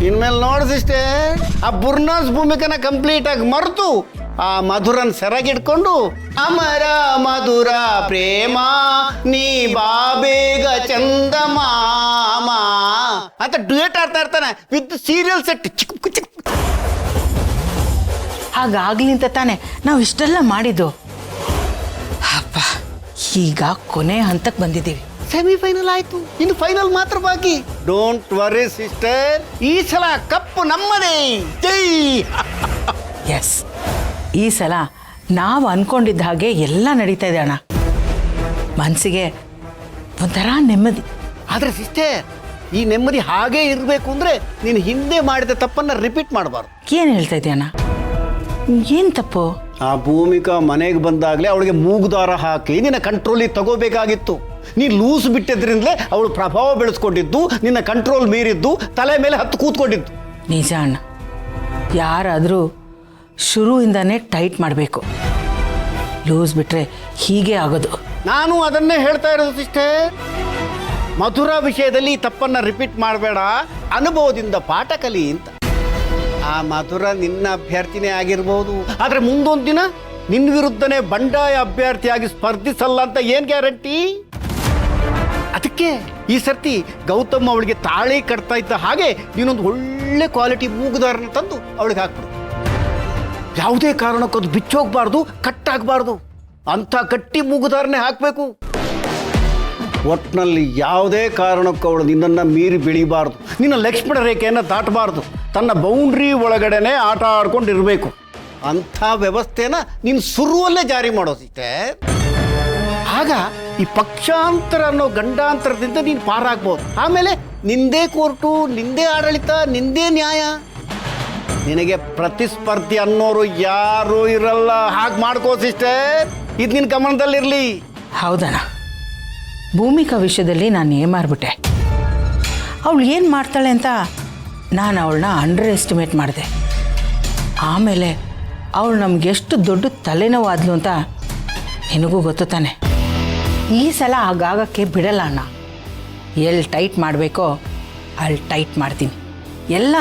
ಇನ್ಮೇಲೆ ನೋಡ್ದಿಷ್ಟೇ ಆ ಬುರ್ನಾಸ್ ಭೂಮಿಕನ ಕಂಪ್ಲೀಟ್ ಆಗಿ ಮರೆತು ಆ ಮಧುರನ್ ಸೆರಗಿಡ್ಕೊಂಡು ಅಮರ ಮಧುರ ಪ್ರೇಮ ನೀ ಬಾಬೇಗ ಚಂದ ಮಾಮ ಅಂತ ಡ್ಯೂಯೇಟ್ ಆಡ್ತಾ ಇರ್ತಾನೆ ವಿತ್ ಸೀರಿಯಲ್ ಸೆಟ್. ಹಾಗಾಗ್ಲಿ ಅಂತ ತಾನೆ ನಾವು ಇಷ್ಟೆಲ್ಲ ಮಾಡಿದ್ದು. ಅಪ್ಪ, ಈಗ ಕೊನೆ ಹಂತಕ್ಕೆ ಬಂದಿದ್ದೀವಿ. ಸೆಮಿಫೈನಲ್ ಆಯ್ತು, ಇನ್ನು ಫೈನಲ್ ಮಾತ್ರ ಬಾಕಿ. ಡೋಂಟ್ ವರಿ ಸಿಸ್ಟರ್, ಈ ಸಲ ಕಪ್ಪು ನಮ್ಮದೇ. ಜೈ. ಎಸ್, ಈ ಸಲ ನಾವು ಅನ್ಕೊಂಡಿದ್ದ ಹಾಗೆ ಎಲ್ಲ ನಡೀತಾ ಇದೆ ಅಣ್ಣ. ಮನಸ್ಸಿಗೆ ಒಂಥರ ನೆಮ್ಮದಿ. ಆದರೆ ಸಿಸ್ಟರ್, ಈ ನೆಮ್ಮದಿ ಹಾಗೇ ಇರಬೇಕು ಅಂದರೆ ನೀನು ಹಿಂದೆ ಮಾಡಿದ ತಪ್ಪನ್ನು ರಿಪೀಟ್ ಮಾಡಬಾರ್ದು. ಏನು ಹೇಳ್ತಾ ಇದೆಯಣ್ಣ? ಏನು ತಪ್ಪು? ಆ ಭೂಮಿಕಾ ಮನೆಗೆ ಬಂದಾಗಲೇ ಅವಳಿಗೆ ಮೂಗುದಾರ ಹಾಕಿ ನಿನ್ನ ಕಂಟ್ರೋಲಿಗೆ ತಗೋಬೇಕಾಗಿತ್ತು. ನೀನು ಲೂಸ್ ಬಿಟ್ಟಿದ್ರಿಂದಲೇ ಅವಳು ಪ್ರಭಾವ ಬೆಳೆಸ್ಕೊಂಡಿದ್ದು, ನಿನ್ನ ಕಂಟ್ರೋಲ್ ಮೀರಿದ್ದು, ತಲೆ ಮೇಲೆ ಹತ್ತು ಕೂತ್ಕೊಂಡಿದ್ದು. ನಿಜ ಅಣ್ಣ, ಯಾರಾದರೂ ಶುರುವಿಂದನೇ ಟೈಟ್ ಮಾಡಬೇಕು. ಲೂಸ್ ಬಿಟ್ಟರೆ ಹೀಗೆ ಆಗೋದು. ನಾನು ಅದನ್ನೇ ಹೇಳ್ತಾ ಇರೋದು ಸಿಸ್ಟರ್. ಮಧುರ ವಿಷಯದಲ್ಲಿ ಈ ತಪ್ಪನ್ನು ರಿಪೀಟ್ ಮಾಡಬೇಡ, ಅನುಭವದಿಂದ ಪಾಠ ಕಲಿ ಅಂತ. ಆ ಮಧುರ ನಿನ್ನ ಅಭ್ಯರ್ಥಿನೇ ಆಗಿರ್ಬೋದು, ಆದರೆ ಮುಂದೊಂದು ದಿನ ನಿನ್ನ ವಿರುದ್ಧನೇ ಬಂಡಾಯ ಅಭ್ಯರ್ಥಿಯಾಗಿ ಸ್ಪರ್ಧಿಸಲ್ಲ ಅಂತ ಏನು ಗ್ಯಾರಂಟಿ? ಅದಕ್ಕೆ ಈ ಸರ್ತಿ ಗೌತಮ್ ಅವಳಿಗೆ ತಾಳಿ ಕಟ್ತಾ ಇದ್ದ ಹಾಗೆ ನೀನೊಂದು ಒಳ್ಳೆ ಕ್ವಾಲಿಟಿ ಮೂಗುದಾರನ ತಂದು ಅವಳಿಗೆ ಹಾಕ್ಬಿಡು. ಯಾವುದೇ ಕಾರಣಕ್ಕೂ ಅದು ಬಿಚ್ಚೋಗ್ಬಾರ್ದು, ಕಟ್ಟಾಗಬಾರ್ದು. ಅಂಥ ಗಟ್ಟಿ ಮೂಗುದಾರನೇ ಹಾಕಬೇಕು. ಒಟ್ಟಿನಲ್ಲಿ ಯಾವುದೇ ಕಾರಣಕ್ಕೂ ಅವಳು ನಿನ್ನನ್ನು ಮೀರಿ ಬೆಳಿಬಾರ್ದು, ನಿನ್ನ ಲಕ್ಷ್ಮಣ ರೇಖೆಯನ್ನು ದಾಟಬಾರ್ದು. ತನ್ನ ಬೌಂಡ್ರಿ ಒಳಗಡೆನೆ ಆಟ ಆಡ್ಕೊಂಡಿರಬೇಕು. ಅಂಥ ವ್ಯವಸ್ಥೆನ ನೀನು ಶುರುವಲ್ಲೇ ಜಾರಿ ಮಾಡೋದಿತ್ತೆ. ಆಗ ಈ ಪಕ್ಷಾಂತರ ಅನ್ನೋ ಗಂಡಾಂತರದಿಂದ ನೀನು ಪಾರಾಗ್ಬೋದು. ಆಮೇಲೆ ನಿಂದೇ ಕೋರ್ಟು, ನಿಂದೇ ಆಡಳಿತ, ನಿಂದೇ ನ್ಯಾಯ. ನಿನಗೆ ಪ್ರತಿಸ್ಪರ್ಧಿ ಅನ್ನೋರು ಯಾರೂ ಇರಲ್ಲ. ಹಾಗೆ ಮಾಡ್ಕೋ ಸಿಸ್ಟರ್, ಇದು ನಿನ್ನ ಗಮನದಲ್ಲಿರಲಿ. ಹೌದಣ್ಣ, ಭೂಮಿಕಾ ವಿಷಯದಲ್ಲಿ ನಾನು ಏಮಾರ್ಬಿಟ್ಟೆ. ಅವಳು ಏನು ಮಾಡ್ತಾಳೆ ಅಂತ ನಾನು ಅವಳನ್ನ ಅಂಡರ್ ಎಸ್ಟಿಮೇಟ್ ಮಾಡಿದೆ. ಆಮೇಲೆ ಅವಳು ನಮಗೆಷ್ಟು ದೊಡ್ಡ ತಲೆನೋವಾದ್ಲು ಅಂತ ನಿನಗೂ ಗೊತ್ತು ತಾನೆ. ಈ ಸಲ ಆಗಾಗಕ್ಕೆ ಬಿಡಲ್ಲ ಅಣ್ಣ. ಎಲ್ಲಿ ಟೈಟ್ ಮಾಡಬೇಕೋ ಅಲ್ಲಿ ಟೈಟ್ ಮಾಡ್ತೀನಿ. ಎಲ್ಲ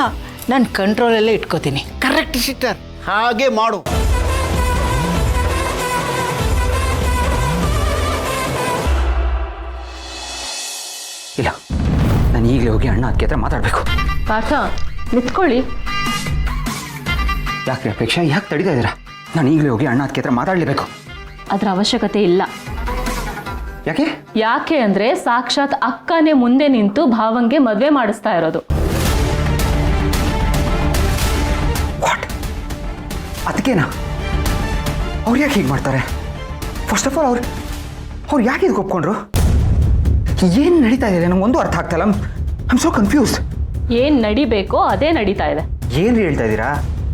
ನಾನು ಕಂಟ್ರೋಲಲ್ಲೇ ಇಟ್ಕೋತೀನಿ. ಕರೆಕ್ಟ್ ಸಿಸ್ಟರ್, ಹಾಗೆ ಮಾಡು. ಇಲ್ಲ, ನಾನು ಈಗಲೇ ಹೋಗಿ ಅಣ್ಣ ಅದಕ್ಕೆ ಹತ್ರ ಮಾತಾಡಬೇಕು. ಪಾಠ ನಿಂತ್ಕೊಳ್ಳಿ. ಯಾಕೆ ಅಪೇಕ್ಷಾ, ಯಾಕೆ ತಡೀತಾ ಇದ್ದೀರಾ? ನಾನು ಈಗಲೇ ಹೋಗಿ ಅಣ್ಣ ಅದಕ್ಕೆ ಹತ್ರ ಮಾತಾಡಲೇಬೇಕು. ಅದರ ಅವಶ್ಯಕತೆ ಇಲ್ಲ. ಯಾಕೆ? ಯಾಕೆ ಅಂದರೆ ಸಾಕ್ಷಾತ್ ಅಕ್ಕನೇ ಮುಂದೆ ನಿಂತು ಭಾವಂಗೆ ಮದುವೆ ಮಾಡಿಸ್ತಾ ಇರೋದು. ವಾಟ್? ಅದಕ್ಕೇನಾ? ಅವ್ರು ಯಾಕೆ ಹೀಗೆ ಮಾಡ್ತಾರೆ? ಫಸ್ಟ್ ಆಫ್ ಆಲ್ ಅವ್ರು ಯಾಕೆ ಇದಕ್ಕೆ ಒಪ್ಕೊಂಡ್ರು? ಏನು ನಡೀತಾ ಇದೆ ನಮಗೊಂದು ಅರ್ಥ ಆಗ್ತಾಯಿಲ್ಲ. I am so confused. ಏನು ನಡಿಬೇಕೋ ಅದೇ ನಡೀತಾ ಇದೆ. ಏನು ಹೇಳ್ತಾ ಇದ್ದೀರಾ?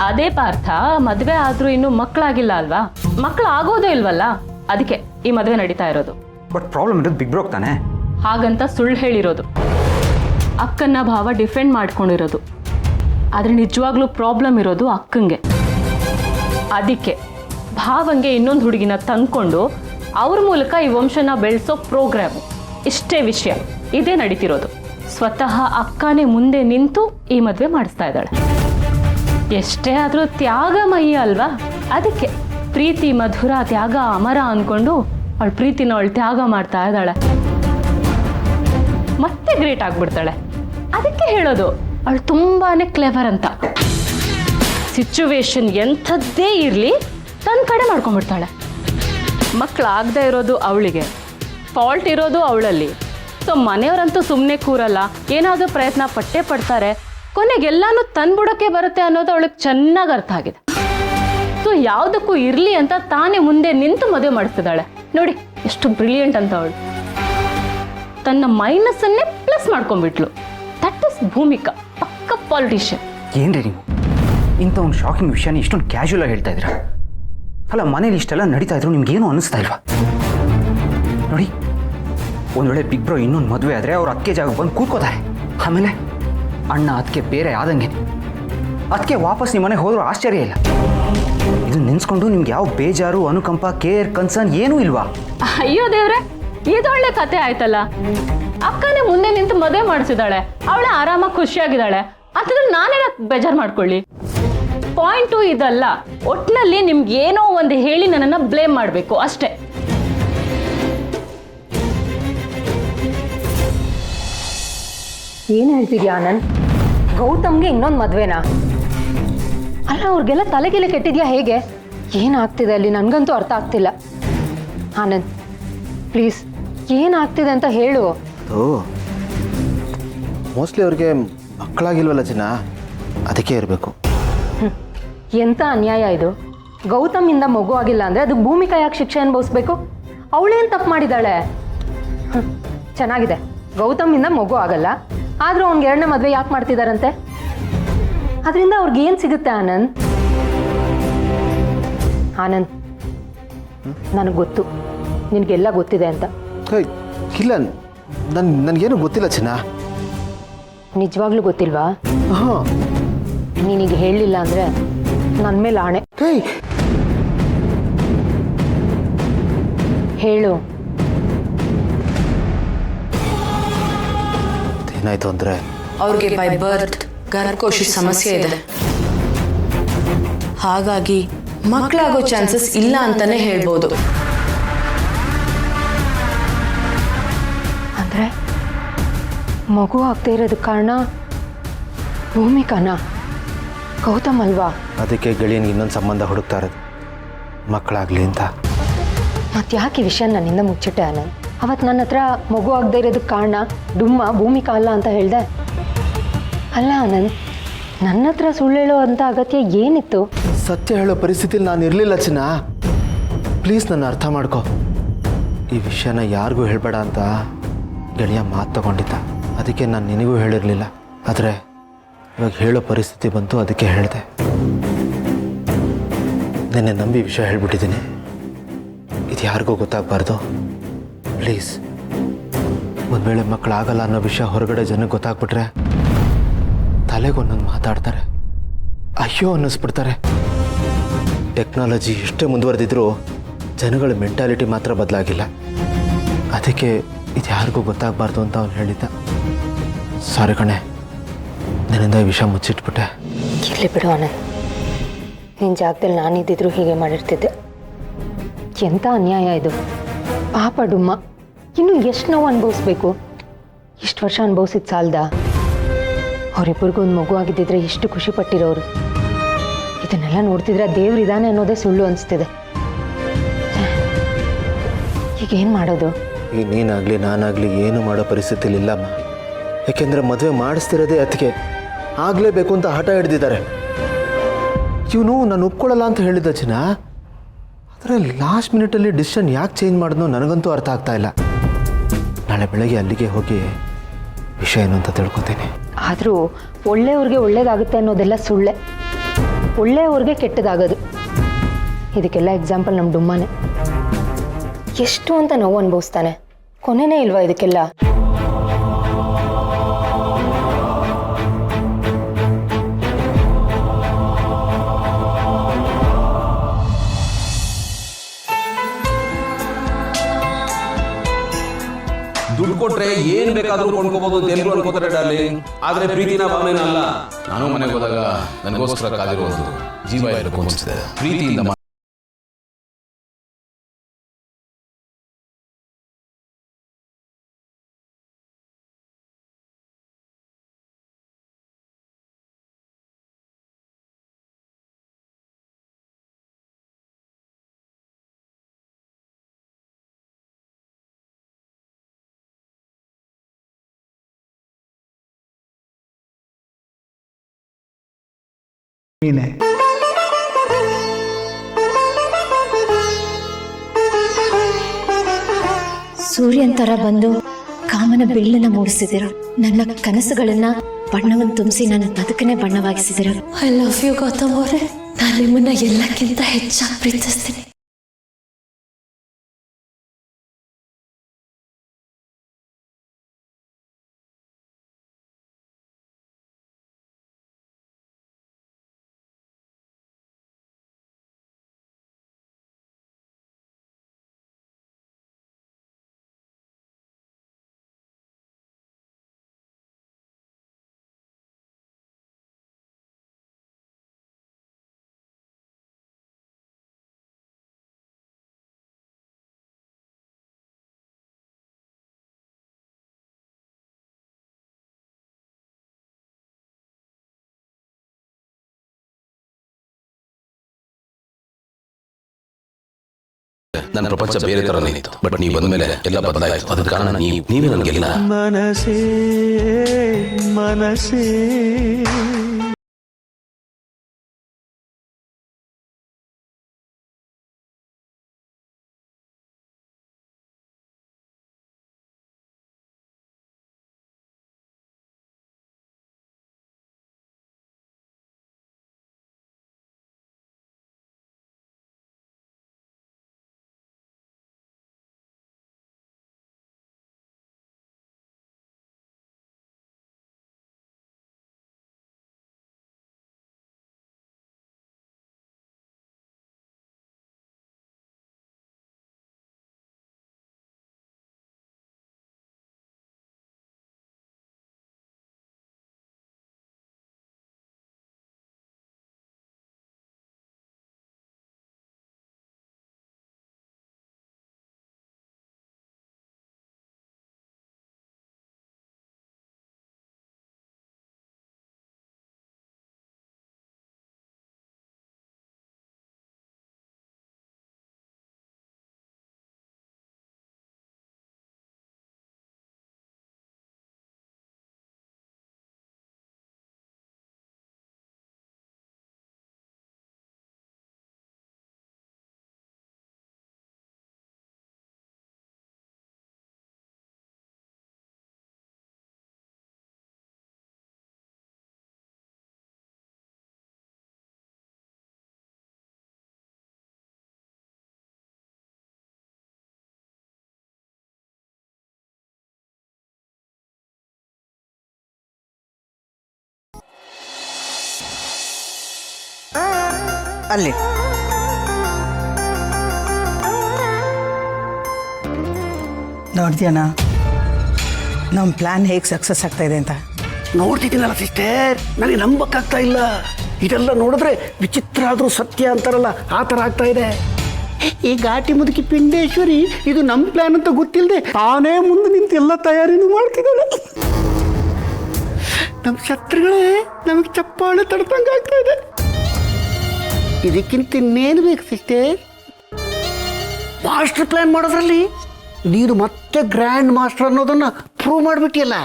ಅದೇ ಪಾರ್ಥ, ಮದುವೆ ಆದ್ರೂ ಇನ್ನೂ ಮಕ್ಕಳಾಗಿಲ್ಲ ಅಲ್ವಾ? ಮಕ್ಕಳು ಆಗೋದೇ ಇಲ್ವಲ್ಲ, ಅದಕ್ಕೆ ಈ ಮದುವೆ ನಡೀತಾ ಇರೋದು. ಬಟ್ ಪ್ರಾಬ್ಲಮ್ ಇರೋದು ಬಿಗ್ ಬ್ರೋಕ್ ತಾನೆ. ಹಾಗಂತ ಸುಳ್ಳು ಹೇಳಿರೋದು. ಅಕ್ಕನ್ನ ಭಾವ ಡಿಫೆಂಡ್ ಮಾಡ್ಕೊಂಡಿರೋದು. ಆದರೆ ನಿಜವಾಗ್ಲೂ ಪ್ರಾಬ್ಲಮ್ ಇರೋದು ಅಕ್ಕಂಗೆ. ಅದಕ್ಕೆ ಭಾವಂಗೆ ಇನ್ನೊಂದು ಹುಡುಗಿನ ತಂದ್ಕೊಂಡು ಅವ್ರ ಮೂಲಕ ಈ ವಂಶನ ಬೆಳೆಸೋ ಪ್ರೋಗ್ರಾಮು. ಇಷ್ಟೇ ವಿಷಯ, ಇದೇ ನಡೀತಿರೋದು. ಸ್ವತಃ ಅಕ್ಕನೇ ಮುಂದೆ ನಿಂತು ಈ ಮದುವೆ ಮಾಡಿಸ್ತಾ ಇದ್ದಾಳೆ. ಎಷ್ಟೇ ಆದರೂ ತ್ಯಾಗಮಯಿ ಅಲ್ವಾ? ಅದಕ್ಕೆ ಪ್ರೀತಿ ಮಧುರ, ತ್ಯಾಗ ಅಮರ ಅಂದ್ಕೊಂಡು ಅವಳ ಪ್ರೀತಿನ ಅವಳು ತ್ಯಾಗ ಮಾಡ್ತಾ ಇದ್ದಾಳೆ. ಮತ್ತೆ ಗ್ರೇಟ್ ಆಗ್ಬಿಡ್ತಾಳೆ. ಅದಕ್ಕೆ ಹೇಳೋದು ಅವಳು ತುಂಬಾನೇ ಕ್ಲೆವರ್ ಅಂತ. ಸಿಚುವೇಶನ್ ಎಂಥದ್ದೇ ಇರಲಿ ತನ್ನ ಕಡೆ ಮಾಡ್ಕೊಂಡ್ಬಿಡ್ತಾಳೆ. ಮಕ್ಕಳಾಗದೇ ಇರೋದು ಅವಳಿಗೆ, ಫಾಲ್ಟ್ ಇರೋದು ಅವಳಲ್ಲಿ. ಸೊ ಮನೆಯವರಂತೂ ಸುಮ್ಮನೆ ಕೂರಲ್ಲ, ಏನಾದರೂ ಪ್ರಯತ್ನ ಪಟ್ಟೇ ಪಡ್ತಾರೆ. ಕೊನೆಗೆಲ್ಲಾನು ತಂದ್ಬಿಡೋಕ್ಕೆ ಬರುತ್ತೆ ಅನ್ನೋದು ಅವಳಿಗೆ ಚೆನ್ನಾಗಿ ಅರ್ಥ ಆಗಿದೆ. ಸೊ ಯಾವುದಕ್ಕೂ ಇರಲಿ ಅಂತ ತಾನೇ ಮುಂದೆ ನಿಂತು ಮದುವೆ ಮಾಡಿಸ್ತಿದ್ದಾಳೆ. ನೋಡಿ ಎಷ್ಟು ಬ್ರಿಲಿಯಂಟ್ ಅಂತ ಅವಳು. ತನ್ನ ಮೈನಸ್ಸನ್ನೇ ಪ್ಲಸ್ ಮಾಡ್ಕೊಂಡ್ಬಿಟ್ಲು. ದಟ್ ಇಸ್ ಭೂಮಿಕಾ, ಪಕ್ಕ ಪಾಲಿಟಿಷಿಯನ್. ಏನ್ರಿ ನೀವು ಇಂಥ ಒಂದು ಶಾಕಿಂಗ್ ವಿಷಯನ ಇಷ್ಟೊಂದು ಕ್ಯಾಶುಯಲ್ ಆಗಿ ಹೇಳ್ತಾ ಇದ್ದೀರಾ? ಅಲ್ಲ, ಮನೇಲಿ ಇಷ್ಟೆಲ್ಲ ನಡೀತಾ ಇದ್ರು ನಿಮ್ಗೇನು ಅನ್ನಿಸ್ತಾ ಇಲ್ವಾ? ನೋಡಿ, ಒಂದು ವೇಳೆ ಬಿಗ್ ಬ್ರೋ ಇನ್ನೊಂದು ಮದುವೆ ಆದರೆ ಅವ್ರು ಅದಕ್ಕೆ ಜಾಗ ಬಂದು ಕೂತ್ಕೋತಾರೆ. ಆಮೇಲೆ ಅಣ್ಣ ಅದಕ್ಕೆ ಬೇರೆ ಆದಂಗೆ ಅದಕ್ಕೆ ವಾಪಸ್ ನಿಮ್ಮ ಮನೆಗೆ ಹೋದರೂ ಆಶ್ಚರ್ಯ ಇಲ್ಲ. ಇದು ನೆನೆಸ್ಕೊಂಡು ನಿಮ್ಗೆ ಯಾವ ಬೇಜಾರು, ಅನುಕಂಪ, ಕೇರ್, ಕನ್ಸರ್ನ್ ಏನೂ ಇಲ್ವಾ? ಅಯ್ಯೋ ದೇವ್ರೆ, ಇದೊಳ್ಳೆ ಕತೆ ಆಯ್ತಲ್ಲ. ಅಕ್ಕನೇ ಮುಂದೆ ನಿಂತು ಮದುವೆ ಮಾಡಿಸಿದಾಳೆ, ಅವಳೇ ಆರಾಮಾಗಿ ಖುಷಿಯಾಗಿದ್ದಾಳೆ. ಅಂತಂದ್ರೆ ನಾನೇ ಬೇಜಾರು ಮಾಡ್ಕೊಳ್ಳಿ. ಪಾಯಿಂಟು ಇದಲ್ಲ, ಒಟ್ಟಿನಲ್ಲಿ ನಿಮ್ಗೆ ಏನೋ ಒಂದು ಹೇಳಿ ನನ್ನನ್ನು ಬ್ಲೇಮ್ ಮಾಡಬೇಕು ಅಷ್ಟೇ. ಏನು ಹೇಳ್ತಿದ್ಯಾ ಆನಂದ್? ಗೌತಮ್ಗೆ ಇನ್ನೊಂದು ಮದ್ವೆನಾ? ಅಲ್ಲ, ಅವ್ರಿಗೆಲ್ಲ ತಲೆಗೆಲೆ ಕೆಟ್ಟಿದ್ಯಾ ಹೇಗೆ? ಏನಾಗ್ತಿದೆ ಅಲ್ಲಿ? ನನಗಂತೂ ಅರ್ಥ ಆಗ್ತಿಲ್ಲ. ಆನಂದ್ ಪ್ಲೀಸ್, ಏನಾಗ್ತಿದೆ ಅಂತ ಹೇಳು. ಅದು ಮೋಸ್ಟ್ಲಿ ಅವ್ರಿಗೆ ಮಕ್ಕಳಾಗಿಲ್ವಲ್ಲ ಚಿನ್ನ, ಅದಕ್ಕೆ ಇರಬೇಕು. ಎಂಥ ಅನ್ಯಾಯ ಇದು. ಗೌತಮಿಂದ ಮಗು ಆಗಿಲ್ಲ ಅಂದರೆ ಅದು ಭೂಮಿಕಾ ಯಾಕೆ ಶಿಕ್ಷೆ ಅನುಭವಿಸ್ಬೇಕು? ಅವಳೇನು ತಪ್ಪು ಮಾಡಿದ್ದಾಳೆ? ಚೆನ್ನಾಗಿದೆ, ಗೌತಮಿಂದ ಮಗು ಆಗಲ್ಲ, ಆದರೂ ಅವ್ನಿಗೆ ಎರಡನೇ ಮದುವೆ ಯಾಕೆ ಮಾಡ್ತಿದ್ದಾರಂತೆ? ಅದರಿಂದ ಅವ್ರಿಗೆ ಏನು ಸಿಗುತ್ತೆ ಆನಂದ್? ಆನಂದ್, ನನಗೆ ಗೊತ್ತು ನಿನಗೆಲ್ಲ ಗೊತ್ತಿದೆ ಅಂತ. ಇಲ್ಲ, ನನಗೇನು ಗೊತ್ತಿಲ್ಲ ಚಿನ್ನ. ನಿಜವಾಗ್ಲೂ ಗೊತ್ತಿಲ್ವಾ? ಹಾಂ, ನೀನೀಗ ಹೇಳಲಿಲ್ಲ ಅಂದರೆ ನನ್ನ ಮೇಲೆ ಆಣೆ. ಹೇಳು. ಏನಾಯ್ತು ಅಂದರೆ ಅವ್ರಿಗೆ ಬೈ ಬರ್ತ್ ಗರ್ಭಕೋಶ ಸಮಸ್ಯೆ ಇದೆ. ಹಾಗಾಗಿ ಮಕ್ಕಳಾಗೋ ಚಾನ್ಸಸ್ ಇಲ್ಲ ಅಂತಾನೆ ಹೇಳ್ಬೋದು. ಅಂದರೆ ಮಗು ಆಗದೆ ಇರೋದಕ್ಕೆ ಕಾರಣ ಭೂಮಿಕಾನ? ಗೌತಮ್ ಅಲ್ವಾ? ಅದಕ್ಕೆ ಗೆಳೆಯನಿಗೆ ಇನ್ನೊಂದು ಸಂಬಂಧ ಹುಡುಕ್ತಾ ಇರೋದು, ಮಕ್ಕಳಾಗಲಿ ಅಂತ. ಮತ್ತೆ ಯಾಕೆ ಈ ವಿಷಯ ನನ್ನಿಂದ ಮುಚ್ಚಿಟ್ಟೆ ಆನಂದ್? ಅವತ್ತು ನನ್ನ ಹತ್ರ ಮಗು ಆಗದೆ ಇರೋದಕ್ಕೆ ಕಾರಣ ಡುಮ್ಮ ಭೂಮಿಕಾ ಅಲ್ಲ ಅಂತ ಹೇಳಿದೆ. ಅಲ್ಲ ಆನಂದ್, ನನ್ನ ಹತ್ರ ಸುಳ್ಳು ಹೇಳೋ ಅಂತ ಅಗತ್ಯ ಏನಿತ್ತು? ಸತ್ಯ ಹೇಳೋ ಪರಿಸ್ಥಿತಿಲಿ ನಾನು ಇರಲಿಲ್ಲ ಚಿನ್ನ. ಪ್ಲೀಸ್ ನನ್ನ ಅರ್ಥ ಮಾಡ್ಕೊ. ಈ ವಿಷಯನ ಯಾರಿಗೂ ಹೇಳಬೇಡ ಅಂತ ಗೆಳೆಯ ಮಾತು ತಗೊಂಡಿದ್ದ, ಅದಕ್ಕೆ ನಾನು ನಿನಗೂ ಹೇಳಿರಲಿಲ್ಲ. ಆದರೆ ಇವಾಗ ಹೇಳೋ ಪರಿಸ್ಥಿತಿ ಬಂತು, ಅದಕ್ಕೆ ಹೇಳಿದೆ. ನಿನ್ನೆ ನಂಬಿ ವಿಷಯ ಹೇಳ್ಬಿಟ್ಟಿದ್ದೀನಿ. ಇದು ಯಾರಿಗೂ ಗೊತ್ತಾಗಬಾರ್ದು. ಪ್ಲೀಸ್, ಒಂದು ವೇಳೆ ಮಕ್ಕಳಾಗಲ್ಲ ಅನ್ನೋ ವಿಷಯ ಹೊರಗಡೆ ಜನಕ್ಕೆ ಗೊತ್ತಾಗ್ಬಿಟ್ರೆ ತಲೆಗೊಂದೊಂದು ಮಾತಾಡ್ತಾರೆ, ಅಯ್ಯೋ ಅನ್ನಿಸ್ಬಿಡ್ತಾರೆ. ಟೆಕ್ನಾಲಜಿ ಎಷ್ಟೇ ಮುಂದುವರೆದಿದ್ರೂ ಜನಗಳ ಮೆಂಟಾಲಿಟಿ ಮಾತ್ರ ಬದಲಾಗಿಲ್ಲ. ಅದಕ್ಕೆ ಇದು ಯಾರಿಗೂ ಗೊತ್ತಾಗಬಾರ್ದು ಅಂತ ಅವನು ಹೇಳಿದ್ದ. ಸಾರಿ ಕಣೆ, ನನ್ನಿಂದ ಈ ವಿಷಯ ಮುಚ್ಚಿಟ್ಬಿಟ್ಟೆ. ಇರಲಿ ಬಿಡು ಆನಂದ್, ನಿನ್ನ ಜಾಗದಲ್ಲಿ ನಾನಿದ್ದಿದ್ರು ಹೀಗೆ ಮಾಡಿರ್ತಿದ್ದೆ. ಎಂಥ ಅನ್ಯಾಯ ಇದು. ಪಾಪ ಡುಮ್ಮ ಇನ್ನು ಎಷ್ಟು ನೋವು ಅನುಭವಿಸ್ಬೇಕು? ಇಷ್ಟು ವರ್ಷ ಅನುಭವಿಸಿದ ಸಾಲ್ದ? ಅವರಿಬ್ಬರಿಗೂ ಒಂದು ಮಗು ಆಗಿದ್ದಿದ್ರೆ ಎಷ್ಟು ಖುಷಿ ಪಟ್ಟಿರೋರು. ಇದನ್ನೆಲ್ಲ ನೋಡ್ತಿದ್ರೆ ದೇವ್ರಿದಾನೆ ಅನ್ನೋದೇ ಸುಳ್ಳು ಅನಿಸ್ತಿದೆ. ಈಗ ಏನು ಮಾಡೋದು? ಈಗ ನೀನಾಗಲಿ ನಾನಾಗಲಿ ಏನು ಮಾಡೋ ಪರಿಸ್ಥಿತಿಲಿ ಇಲ್ಲಮ್ಮ. ಯಾಕೆಂದರೆ ಮದುವೆ ಮಾಡಿಸ್ತಿರೋದೇ ಅದಕ್ಕೆ ಆಗಲೇಬೇಕು ಅಂತ ಹಠ ಹಿಡ್ದಿದ್ದಾರೆ. ಇವನು ನಾನು ಒಪ್ಕೊಳ್ಳಲ್ಲ ಅಂತ ಹೇಳಿದ್ದ ಚಿನ್ನ. ಆದರೆ ಲಾಸ್ಟ್ ಮಿನಿಟಲ್ಲಿ ಡಿಸಿಷನ್ ಯಾಕೆ ಚೇಂಜ್ ಮಾಡಿದ್ನೋ ನನಗಂತೂ ಅರ್ಥ ಆಗ್ತಾ ಇಲ್ಲ. ನಾಳೆ ಬೆಳಗ್ಗೆ ಅಲ್ಲಿಗೆ ಹೋಗಿ ವಿಷಯ ಏನು ಅಂತ ತಿಳ್ಕೊತೀನಿ. ಆದರೂ ಒಳ್ಳೆಯವ್ರಿಗೆ ಒಳ್ಳೇದಾಗುತ್ತೆ ಅನ್ನೋದೆಲ್ಲ ಸುಳ್ಳೆ. ಒಳ್ಳೆಯವ್ರಿಗೆ ಕೆಟ್ಟದಾಗೋದು. ಇದಕ್ಕೆಲ್ಲ ಎಕ್ಸಾಂಪಲ್ ನಮ್ಮ ಡುಮ್ಮನೆ. ಎಷ್ಟು ಅಂತ ನೋವು ಅನುಭವಿಸ್ತಾನೆ, ಕೊನೆನೇ ಇಲ್ವಾ ಇದಕ್ಕೆಲ್ಲ? ದುಡ್ಡು ಕೊಟ್ರೆ ಏನ್ ಬೇಕಾದ್ರೂ ಕೊಂಡ್ಕೋಬಹುದು ಅಂತ ಎಲ್ರು ಅನ್ಕೋತಾರೆ ಡಾರ್ಲಿಂಗ್. ಆದ್ರೆ ಪ್ರೀತಿನ ಭಾವನೆನ ಅಲ್ಲ. ನಾನು ಮನೆಗೆ ಹೋದಾಗ ನನಗೋಸ್ಕರ ಕಾದಿರೋದು ಜೀವ ಇರಬೇಕು ಅನ್ಸುತ್ತೆ. ಪ್ರೀತಿಯಿಂದ ಸೂರ್ಯನ್ ತರ ಬಂದು ಕಾಮನ ಬೆಳ್ಳನ್ನ ಮೂಡಿಸಿದಿರ. ನನ್ನ ಕನಸುಗಳನ್ನ ಬಣ್ಣವನ್ನು ತುಂಬಿಸಿ ನನ್ನ ಬದುಕನ್ನೇ ಬಣ್ಣವಾಗಿಸಿದಿರ. ಐ ಲವ್ ಯು ಗೌತಮ್ ಅವರೇ. ನಾನು ನಿಮ್ಮನ್ನ ಎಲ್ಲಕ್ಕಿಂತ ಹೆಚ್ಚಾಗಿ ಪ್ರೀತಿಸ್ತೀನಿ. ನನ್ನ ಪ್ರಪಂಚ ಬೇರೆ ಥರನೇ ಇತ್ತು. ಬಟ್ ನೀವು ಬಂದ್ಮೇಲೆ ಎಲ್ಲ ಬದಲಾಯಿತು. ಅದಕ್ಕೆ ಕಾರಣ ನೀವೇ ನನಗೆಲ್ಲ. ಮನಸೇ ಮನಸೇ ಅಲ್ಲಿ ನೋಡ್ತೀಯಣ್ಣ ನಮ್ಮ ಪ್ಲ್ಯಾನ್ ಹೇಗೆ ಸಕ್ಸಸ್ ಆಗ್ತಾ ಇದೆ ಅಂತ. ನೋಡ್ತಿದ್ದೀನಲ್ಲ ಸಿಸ್ಟರ್, ನನಗೆ ನಂಬಕ್ಕಾಗ್ತಾ ಇಲ್ಲ. ಇದೆಲ್ಲ ನೋಡಿದ್ರೆ ವಿಚಿತ್ರ ಆದರೂ ಸತ್ಯ ಅಂತಾರಲ್ಲ, ಆ ಥರ ಆಗ್ತಾ ಇದೆ. ಈ ಘಾಟಿ ಮುದುಕಿ ಪಿಂಡೇಶ್ವರಿ ಇದು ನಮ್ಮ ಪ್ಲ್ಯಾನ್ ಅಂತ ಗೊತ್ತಿಲ್ಲದೆ ತಾನೇ ಮುಂದೆ ನಿಂತು ಎಲ್ಲ ತಯಾರಿನೂ ಮಾಡ್ತಿದ್ದಾಳೆ. ನಮ್ಮ ಶತ್ರುಗಳೇ ನಮಗೆ ಚಪ್ಪಾಳೆ ತಡ್ದಂಗೆ ಆಗ್ತಾ ಇದೆ. ಇದಕ್ಕಿಂತ ಇನ್ನೇನು ಬೇಕು ಸಿಸ್ಟರ್? ಮಾಸ್ಟರ್ ಪ್ಲ್ಯಾನ್ ಮಾಡೋದ್ರಲ್ಲಿ ನೀನು ಮತ್ತೆ ಗ್ರ್ಯಾಂಡ್ ಮಾಸ್ಟರ್ ಅನ್ನೋದನ್ನು ಪ್ರೂವ್ ಮಾಡಿಬಿಟ್ಟಿಯಲ್ಲ.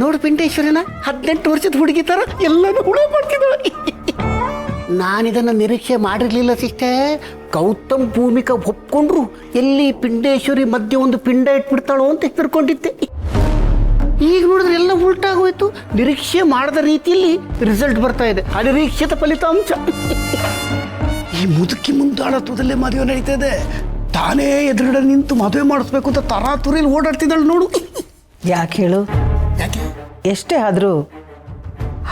ನೋಡು ಪಿಂಡೇಶ್ವರಿನ 18 ವರ್ಷದ ಹುಡುಗಿ ಥರ ಎಲ್ಲನೂ ಹುಳ ಮಾಡ್ತಿದ್ದಾಳೆ. ನಾನಿದನ್ನು ನಿರೀಕ್ಷೆ ಮಾಡಿರಲಿಲ್ಲ ಸಿಸ್ಟರ್. ಗೌತಮ್ ಭೂಮಿಕಾ ಒಪ್ಕೊಂಡ್ರು ಎಲ್ಲಿ ಪಿಂಡೇಶ್ವರಿ ಮಧ್ಯೆ ಒಂದು ಪಿಂಡ ಇಟ್ಬಿಡ್ತಾಳೋ ಅಂತ ತಿಳ್ಕೊಂಡಿದ್ದೆ. ಈಗ ನೋಡಿದ್ರೆ ಎಲ್ಲ ಉಲ್ಟಾಗೋಯ್ತು. ನಿರೀಕ್ಷೆ ಮಾಡದ ರೀತಿಯಲ್ಲಿ ರಿಸಲ್ಟ್ ಬರ್ತಾ ಇದೆ, ಅನಿರೀಕ್ಷಿತ ಫಲಿತಾಂಶ. ಈ ಮುದುಕಿ ಮುಂದಾಳತ್ವದಲ್ಲೇ ಮದುವೆ ನಡೀತಾ ಇದೆ. ತಾನೇ ಎದುರುಗಡೆ ನಿಂತು ಮದುವೆ ಮಾಡಿಸ್ಬೇಕು ಅಂತ ತರಾತುರಿಯಲ್ಲಿ ಓಡಾಡ್ತಿದ್ದಾಳೆ ನೋಡು. ಯಾಕೆ ಹೇಳು? ಯಾಕೆ? ಎಷ್ಟೇ ಆದರೂ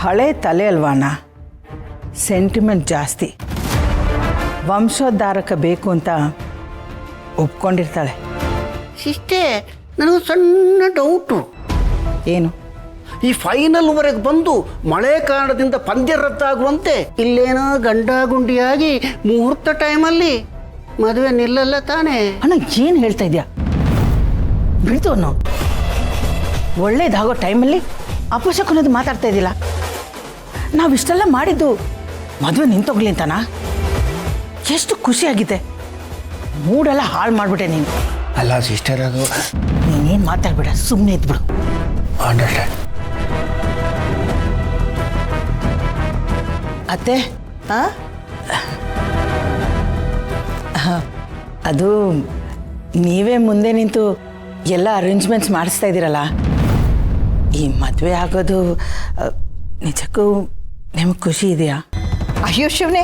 ಹಳೆ ತಲೆ ಅಲ್ವಾಣ, ಸೆಂಟಿಮೆಂಟ್ ಜಾಸ್ತಿ. ವಂಶೋದ್ಧಾರಕ ಬೇಕು ಅಂತ ಒಪ್ಕೊಂಡಿರ್ತಾಳೆ. ಇಷ್ಟೇ. ನನಗೂ ಸಣ್ಣ ಡೌಟು. ಏನು? ಈ ಫೈನಲ್ವರೆಗೆ ಬಂದು ಮಳೆ ಕಾರಣದಿಂದ ಪಂದ್ಯ ರದ್ದಾಗುವಂತೆ ಇಲ್ಲೇನೋ ಗಂಡ ಗುಂಡಿಯಾಗಿ ಮುಹೂರ್ತ ಟೈಮಲ್ಲಿ ಮದುವೆ ನಿಲ್ಲಲ್ಲ ತಾನೇ? ಅಣ್ಣ ಏನು ಹೇಳ್ತಾ ಇದೆಯಾ? ಬಿಡ್ತು ಅನ್ನೋ. ಒಳ್ಳೇದಾಗೋ ಟೈಮಲ್ಲಿ ಅಪಶಕುನದು ಮಾತಾಡ್ತಾ ಇದ್ದಿಲ್ಲ. ನಾವಿಷ್ಟೆಲ್ಲ ಮಾಡಿದ್ದು ಮದುವೆ ನಿಂತೋಗ್ಲಿ ಅಂತಾನ? ಎಷ್ಟು ಖುಷಿಯಾಗಿದೆ. ಮೂಡೆಲ್ಲ ಹಾಳು ಮಾಡಿಬಿಟ್ಟೆ ನೀನು. ಅಲ್ಲ ಸಿಸ್ಟರ್, ಅದು ನೀನೇನು ಮಾತಾಡ್ಬೇಡ, ಸುಮ್ಮನೆ ಇದ್ಬಿಡು. ಅಂಡರ್ಸ್ಟ್ಯಾಂಡ್. ಅತ್ತೆ, ಅದು ನೀವೇ ಮುಂದೆ ನಿಂತು ಎಲ್ಲ ಅರೇಂಜ್ಮೆಂಟ್ಸ್ ಮಾಡಿಸ್ತಾ ಇದ್ದೀರಲ್ಲ, ಈ ಮದುವೆ ಆಗೋದು ನಿಜಕ್ಕೂ ನಿಮಗೆ ಖುಷಿ ಇದೆಯಾ? ಅಯ್ಯೋ ಶಿವನೇ,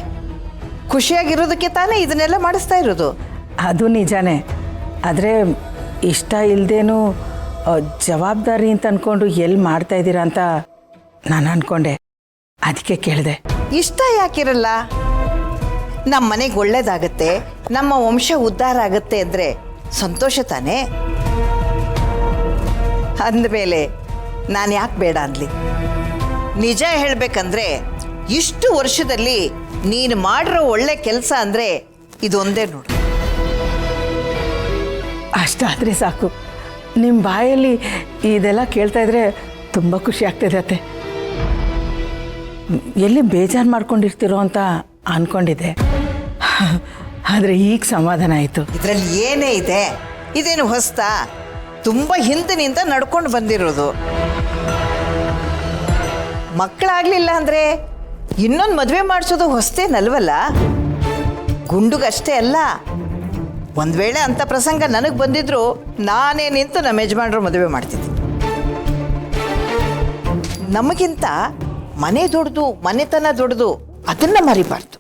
ಖುಷಿಯಾಗಿರೋದಕ್ಕೆ ತಾನೇ ಇದನ್ನೆಲ್ಲ ಮಾಡಿಸ್ತಾ ಇರೋದು. ಅದು ನಿಜಾನೇ. ಆದರೆ ಇಷ್ಟ ಇಲ್ಲದೇನೂ ಜವಾಬ್ದಾರಿ ಅಂತ ಅಂದ್ಕೊಂಡು ಎಲ್ಲಿ ಮಾಡ್ತಾ ಇದ್ದೀರಾ ಅಂತ ನಾನು ಅಂದ್ಕೊಂಡೆ, ಅದಕ್ಕೆ ಕೇಳಿದೆ. ಇಷ್ಟ ಯಾಕಿರಲ್ಲ? ನಮ್ಮ ಮನೆಗೆ ಒಳ್ಳೇದಾಗತ್ತೆ, ನಮ್ಮ ವಂಶ ಉದ್ಧಾರ ಆಗತ್ತೆ ಅಂದರೆ ಸಂತೋಷ ತಾನೇ. ಅಂದಮೇಲೆ ನಾನು ಯಾಕೆ ಬೇಡ ಅನ್ಲಿ? ನಿಜ ಹೇಳಬೇಕಂದ್ರೆ ಇಷ್ಟು ವರ್ಷದಲ್ಲಿ ನೀನು ಮಾಡಿರೋ ಒಳ್ಳೆ ಕೆಲಸ ಅಂದರೆ ಇದೊಂದೇ ನೋಡು. ಅಷ್ಟಾದರೆ ಸಾಕು. ನಿಮ್ಮ ಬಾಯಲ್ಲಿ ಇದೆಲ್ಲ ಕೇಳ್ತಾ ಇದ್ರೆ ತುಂಬ ಖುಷಿ ಆಗ್ತಿದೆ ಅತ್ತೆ. ಎಲ್ಲಿ ಬೇಜಾರು ಮಾಡ್ಕೊಂಡಿರ್ತೀರೋ ಅಂತ ಅಂದ್ಕೊಂಡಿದ್ದೆ. ಆದರೆ ಈಗ ಸಮಾಧಾನ ಆಯಿತು. ಇದರಲ್ಲಿ ಏನೇ ಇದೆ, ಇದೇನು ಹೊಸ್ತಾ? ತುಂಬ ಹಿಂದಿನಿಂದ ನಡ್ಕೊಂಡು ಬಂದಿರೋದು. ಮಕ್ಕಳಾಗ್ಲಿಲ್ಲ ಅಂದರೆ ಇನ್ನೊಂದು ಮದುವೆ ಮಾಡಿಸೋದು ಹೊಸ್ತೇನಲ್ವಲ್ಲ. ಗುಂಡುಗಷ್ಟೇ ಅಲ್ಲ, ಒಂದು ವೇಳೆ ಅಂಥ ಪ್ರಸಂಗ ನನಗೆ ಬಂದಿದ್ರು ನಾನೇ ನಿಂತು ನಮ್ಮ ಯಜಮಾನ್ರು ಮದುವೆ ಮಾಡ್ತಿದ್ದೆ. ನಮಗಿಂತ ಮನೆ ದೊಡ್ಡದು, ಮನೆತನ ದೊಡ್ಡದು, ಅದನ್ನು ಮರಿಬಾರ್ದು.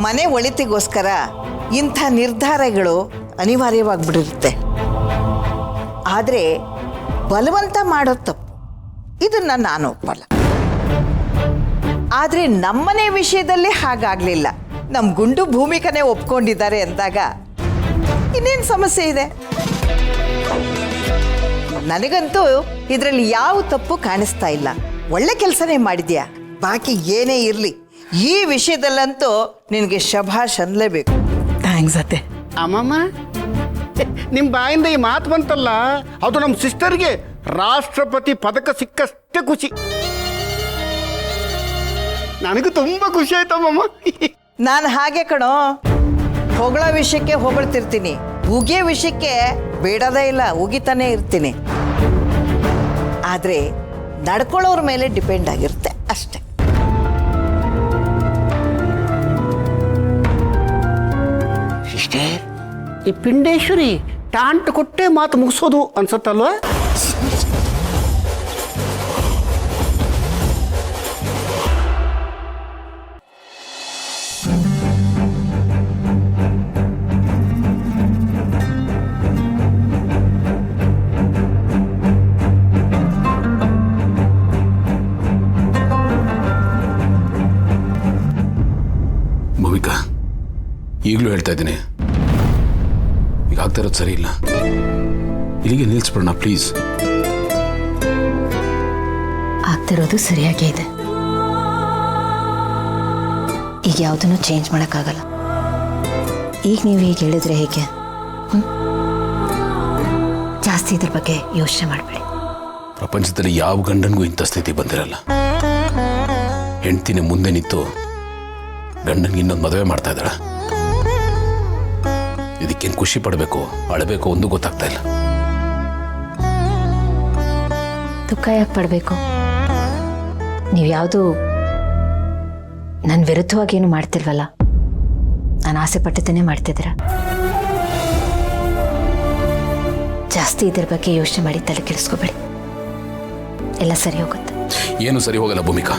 ಮನೆ ಒಳಿತಿಗೋಸ್ಕರ ಇಂಥ ನಿರ್ಧಾರಗಳು ಅನಿವಾರ್ಯವಾಗಿಬಿಡಿರುತ್ತೆ. ಆದರೆ ಬಲವಂತ ಮಾಡೋ ತಪ್ಪು, ಇದನ್ನು ನಾನು ಒಪ್ಪಲ್ಲ. ಆದರೆ ನಮ್ಮನೆ ವಿಷಯದಲ್ಲಿ ಹಾಗಾಗಲಿಲ್ಲ. ನಮ್ಮ ಗುಂಡು ಭೂಮಿಕನೇ ಒಪ್ಕೊಂಡಿದ್ದಾರೆ ಅಂದಾಗ ಇನ್ನೇನು ಸಮಸ್ಯೆ ಇದೆ? ನನಗಂತೂ ಇದರಲ್ಲಿ ಯಾವ ತಪ್ಪು ಕಾಣಿಸ್ತಾ ಇಲ್ಲ. ಒಳ್ಳೆ ಕೆಲಸನೇ ಮಾಡಿದ್ಯಾ. ಬಾಕಿ ಏನೇ ಇರಲಿ, ಈ ವಿಷಯದಲ್ಲಂತೂ ನಿನಗೆ ಶಭಾಷ್ ಅನ್ನಲೇಬೇಕು. ಥ್ಯಾಂಕ್ಸ್ ಅತ್ತೆ. ಅಮ್ಮಮ್ಮ, ನಿಮ್ಮ ಬಾಯಿಂದ ಈ ಮಾತು ಬಂತಲ್ಲ, ಅದು ನಮ್ಮ ಸಿಸ್ಟರ್ಗೆ ರಾಷ್ಟ್ರಪತಿ ಪದಕ ಸಿಕ್ಕಷ್ಟೇ ಖುಷಿ. ನನಗೂ ತುಂಬ ಖುಷಿ ಆಯ್ತಮ್ಮಮ್ಮ. ನಾನು ಹಾಗೆ ಕಣೋ, ಹೊಗಳೋ ವಿಷಯಕ್ಕೆ ಹೊಗಳ್ತಿರ್ತೀನಿ, ಉಗಿಯೋ ವಿಷಯಕ್ಕೆ ಬೇಡದೇ ಇಲ್ಲ, ಉಗಿತಾನೇ ಇರ್ತೀನಿ. ಆದರೆ ನಡ್ಕೊಳ್ಳೋರ ಮೇಲೆ ಡಿಪೆಂಡ್ ಆಗಿರುತ್ತೆ ಅಷ್ಟೆ. ಸಿಸ್ಟರ್, ಈ ಪಿಂಡೇಶ್ವರಿ ಟಾಂಟ್ ಕೊಟ್ಟೆ ಮಾತು ಮುಗಿಸೋದು ಅನ್ಸತ್ತಲ್ವ? ಭೂಮಿಕಾ, ಈಗಲೂ ಹೇಳ್ತಾ ಇದ್ದೀನಿ, ಈಗ ಆಗ್ತಾ ಇರೋದು ಸರಿ ಇಲ್ಲ. ಇಲ್ಲಿಗೆ ನಿಲ್ಲಿಸ್ಬಿಡೋಣ ಪ್ಲೀಸ್. ಆಗ್ತಿರೋದು ಸರಿಯಾಗೇ ಇದೆ. ಈಗ ಯಾವುದನ್ನು ಚೇಂಜ್ ಮಾಡೋಕ್ಕಾಗಲ್ಲ. ಈಗ ನೀವು ಹೀಗೆ ಹೇಳಿದ್ರೆ ಹೇಗೆ? ಜಾಸ್ತಿ ಇದ್ರ ಬಗ್ಗೆ ಯೋಚನೆ ಮಾಡಬೇಡಿ. ಪ್ರಪಂಚದಲ್ಲಿ ಯಾವ ಗಂಡನಿಗೂ ಇಂಥ ಸ್ಥಿತಿ ಬಂದಿರಲ್ಲ. ಹೆಂಡ್ತಿನ ಮುಂದೆ ನಿಂತು ಗಂಡನಿಗೆ ಇನ್ನೊಂದು ಮದುವೆ ಮಾಡ್ತಾ ಇದ್ದಾಳ. ಇದಕ್ಕೇನು ಖುಷಿ ಪಡಬೇಕು, ಅಳಬೇಕು ಒಂದು ಗೊತ್ತಾಗ್ತಾ ಇಲ್ಲ. ದುಃಖ ಯಾಕೆ ಪಡಬೇಕು? ನೀವು ಯಾವುದು ನನ್ನ ವಿರುದ್ಧವಾಗಿ ಏನು ಮಾಡ್ತಿಲ್ವಲ್ಲ, ನಾನು ಆಸೆ ಪಟ್ಟಿದ್ದೇನೆ ಮಾಡ್ತಿದ್ದೀರ. ಜಾಸ್ತಿ ಇದ್ರ ಬಗ್ಗೆ ಯೋಚನೆ ಮಾಡಿ ತಲೆ ಕೆಡಿಸ್ಕೋಬೇಡಿ, ಎಲ್ಲ ಸರಿ ಹೋಗುತ್ತೆ. ಏನು ಸರಿ ಹೋಗಲ್ಲ ಭೂಮಿಕಾ.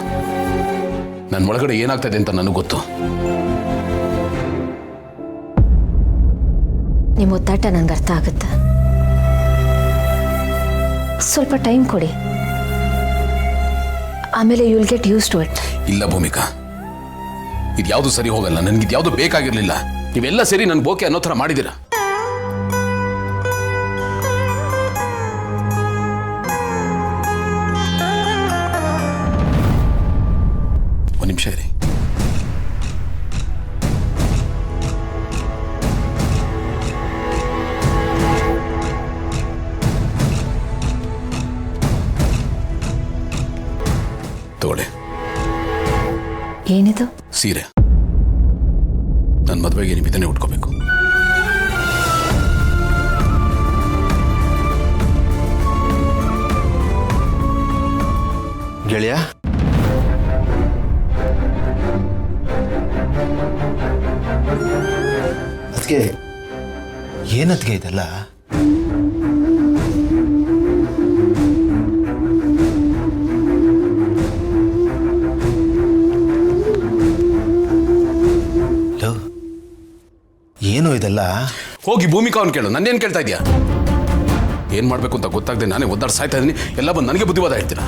ನನ್ನ ಒಳಗಡೆ ಏನಾಗ್ತಾ ಇದೆ ಅಂತ ನನಗೆ ಗೊತ್ತು. ನಿಮ್ಮ ಒತ್ತಾಟ ನನಗೆ ಅರ್ಥ ಆಗುತ್ತೆ. ಸ್ವಲ್ಪ ಟೈಮ್ ಕೊಡಿ, ಆಮೇಲೆ you will get use to it. ಇಲ್ಲ ಭೂಮಿಕಾ, ಇದು ಯಾವುದು ಸರಿ ಹೋಗಲ್ಲ. ನನಗೆ ಇದು ಯಾವುದು ಬೇಕಾಗಿರಲಿಲ್ಲ. ನೀವೆಲ್ಲ ಸೇರಿ ನನ್ನ ಬೋಕೆ ಅನ್ನೋ ಥರ ಮಾಡಿದ್ದೀರಾ. ಒಂದು ನಿಮಿಷ ಇರಿ. ತಗೊಳ್ಳಿ. ಏನಿದು? ಸೀರೆ. ನನ್ನ ಮದುವೆಗೆ ನೀವು ಇದನ್ನೇ ಉಟ್ಕೋಬೇಕು. ಗೆಳೆಯ, ಅದಕ್ಕೆ ಏನತ್ಗೆ ಇದೆಲ್ಲ? ಏನು ಇದೆಲ್ಲ? ಹೋಗಿ ಭೂಮಿಕಾ ಅವ್ನು ಕೇಳು, ನನ್ನೇನು ಕೇಳ್ತಾ ಇದೆಯಾ? ಏನು ಮಾಡಬೇಕು ಅಂತ ಗೊತ್ತಾಗದೆ ನಾನೇ ಒದ್ದಾಡ್ ಸಾಯ್ತಾ ಇದ್ದೀನಿ. ಎಲ್ಲ ಬಂದು ನನಗೆ ಬುದ್ಧಿವಾದ ಹೇಳ್ತೀರಾ?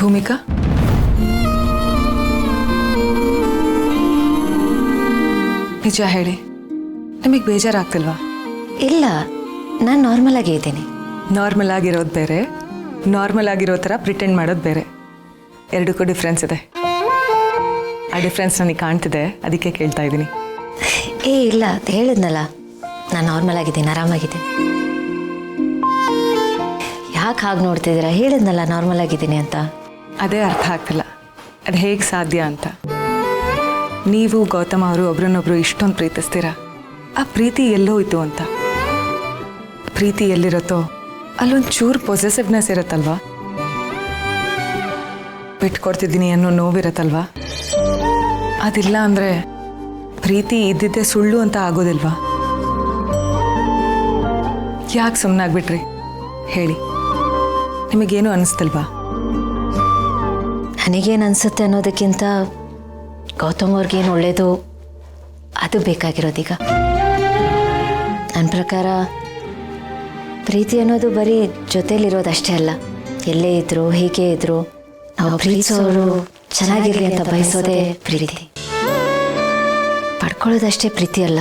ಭೂಮಿಕಾ, ನಿಜ ಹೇಳಿ, ನಿಮಗೆ ಬೇಜಾರಾಗ್ತಿಲ್ವಾ? ಇಲ್ಲ, ನಾನು ನಾರ್ಮಲ್ ಆಗೇ ಇದ್ದೀನಿ. ನಾರ್ಮಲ್ ಆಗಿರೋದು ಬೇರೆ, ನಾರ್ಮಲ್ ಆಗಿರೋ ಥರ ಪ್ರಿಟೆಂಡ್ ಮಾಡೋದು ಬೇರೆ. ಎರಡಕ್ಕೂ ಡಿಫ್ರೆನ್ಸ್ ಇದೆ. ಡಿಫ್ರೆನ್ಸ್ ನನಗೆ ಕಾಣ್ತಿದೆ, ಅದಕ್ಕೆ ಕೇಳ್ತಾ ಇದ್ದೀನಿ. ಏ ಇಲ್ಲ, ಅದು ಹೇಳಿದ್ನಲ್ಲ, ನಾನು ನಾರ್ಮಲ್ ಆಗಿದ್ದೀನಿ, ಆರಾಮಾಗಿದ್ದೀನಿ. ಯಾಕೆ ಹಾಗೆ ನೋಡ್ತಿದ್ದೀರಾ? ಹೇಳಿದ್ನಲ್ಲ ನಾರ್ಮಲ್ ಆಗಿದ್ದೀನಿ ಅಂತ. ಅದೇ ಅರ್ಥ ಆಗ್ತಿಲ್ಲ, ಅದು ಹೇಗೆ ಸಾಧ್ಯ ಅಂತ. ನೀವು ಗೌತಮ್ ಅವರು ಒಬ್ರನ್ನೊಬ್ರು ಇಷ್ಟೊಂದು ಪ್ರೀತಿಸ್ತೀರಾ, ಆ ಪ್ರೀತಿ ಎಲ್ಲೋಯ್ತು ಅಂತ. ಪ್ರೀತಿ ಎಲ್ಲಿರುತ್ತೋ ಅಲ್ಲೊಂದು ಚೂರು ಪೊಸೆಸಿವ್ನೆಸ್ ಇರುತ್ತಲ್ವಾ, ಬಿಟ್ಕೊಡ್ತಿದ್ದೀನಿ ಅನ್ನೋ ನೋವಿರುತ್ತಲ್ವಾ, ಅದಿಲ್ಲ ಅಂದರೆ ಪ್ರೀತಿ ಇದ್ದಿದ್ದೇ ಸುಳ್ಳು ಅಂತ ಆಗೋದಿಲ್ವಾ? ಯಾಕೆ ಸುಮ್ಮನಾಗ್ಬಿಟ್ರಿ ಹೇಳಿ, ನಿಮಗೇನು ಅನ್ನಿಸ್ತಲ್ವಾ? ನನಗೇನು ಅನಿಸುತ್ತೆ ಅನ್ನೋದಕ್ಕಿಂತ ಗೌತಮ್ ಅವ್ರಿಗೇನು ಒಳ್ಳೆಯದು ಅದು ಬೇಕಾಗಿರೋದೀಗ. ನನ್ನ ಪ್ರಕಾರ ಪ್ರೀತಿ ಅನ್ನೋದು ಬರೀ ಜೊತೇಲಿರೋದಷ್ಟೇ ಅಲ್ಲ, ಎಲ್ಲೇ ಇದ್ರು ಹೇಗೆ ಇದ್ರು ನಾವು ಪ್ರೀತಿಸೋರು ಚೆನ್ನಾಗಿರಲಿ ಅಂತ ಬಯಸೋದೇ ಪ್ರೀತಿ. ಪಡ್ಕೊಳ್ಳೋದಷ್ಟೇ ಪ್ರೀತಿ ಅಲ್ಲ,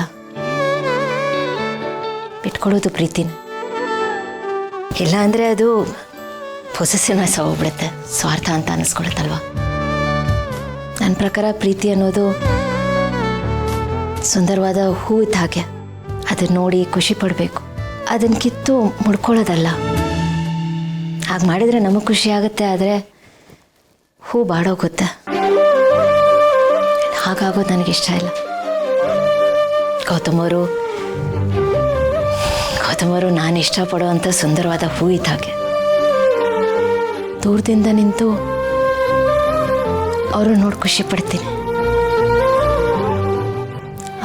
ಬಿಟ್ಕೊಳ್ಳೋದು ಪ್ರೀತಿನ. ಇಲ್ಲ ಅಂದರೆ ಅದು ಪೊಸೆಸಿವ್ನೆಸ್ ಹೋಗ್ಬಿಡುತ್ತೆ, ಸ್ವಾರ್ಥ ಅಂತ ಅನ್ನಿಸ್ಕೊಳುತ್ತಲ್ವ. ನನ್ನ ಪ್ರಕಾರ ಪ್ರೀತಿ ಅನ್ನೋದು ಸುಂದರವಾದ ಹೂ ಇದ್ದ ಹಾಗೆ, ಅದನ್ನ ನೋಡಿ ಖುಷಿ ಪಡಬೇಕು, ಅದನ್ನು ಕಿತ್ತು ಮುಡ್ಕೊಳ್ಳೋದಲ್ಲ. ಹಾಗೆ ಮಾಡಿದರೆ ನಮಗೆ ಖುಷಿ ಆಗುತ್ತೆ, ಆದರೆ ಹೂ ಬಾಡೋಗುತ್ತೆ. ಹಾಗಾಗೋದು ನನಗಿಷ್ಟ ಇಲ್ಲ. ಗೌತಮ್ ಅವರು ನಾನು ಇಷ್ಟಪಡುವಂಥ ಸುಂದರವಾದ ಹೂ ಇದ್ದ ಹಾಗೆ. ದೂರದಿಂದ ನಿಂತು ಅವರು ನೋಡಿ ಖುಷಿ ಪಡ್ತೀನಿ.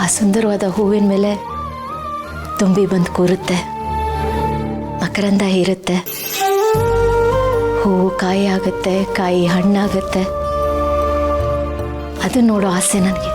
ಆ ಸುಂದರವಾದ ಹೂವಿನ ಮೇಲೆ ತುಂಬಿ ಬಂದು ಕೂರುತ್ತೆ, ಮಕರಂದ ಹೀರುತ್ತೆ, ಹೂವು ಕಾಯಿ ಆಗುತ್ತೆ, ಕಾಯಿ ಹಣ್ಣಾಗುತ್ತೆ. ಅದು ನೋಡೋ ಆಸೆ ನನಗೆ.